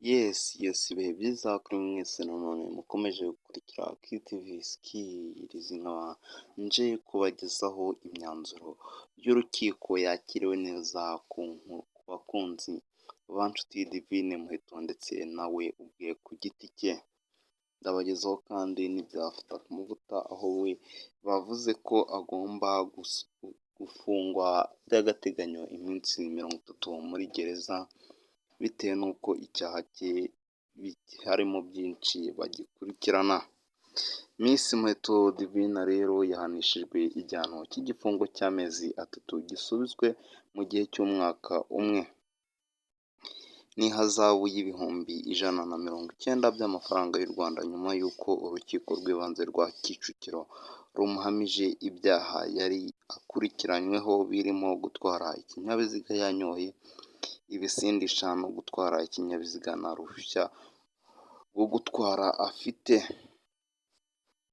Ibihe byiza kuri mwese nanone mukomeje gukurikira QTV Skills, nkaba nje kubagezaho imyanzuro y'urukiko yakiriwe neza ku bakunzi ba Nshuti Divine Muheto ndetse nawe ubwe ku giti cye. Ndabagezaho kandi n'ibya Fatakumavuta, aho we bavuze ko agomba gufungwa by'agateganyo iminsi 30 muri gereza, bitewe n'uko icyaha cye harimo byinshi bagikurikirana. Miss Muheto Divine rero yahanishijwe igihano cy'igifungo cy'amezi 3 gisubizwe mu gihe cy'umwaka umwe n'ihazabu y'ibihumbi 190 by'amafaranga y'u Rwanda, nyuma y'uko urukiko rw'ibanze rwa Kicukiro rumuhamije ibyaha yari akurikiranyweho birimo gutwara ikinyabiziga yanyoye ibisindisha no gutwara ikinyabiziga nta ruhushya rwo gutwara afite.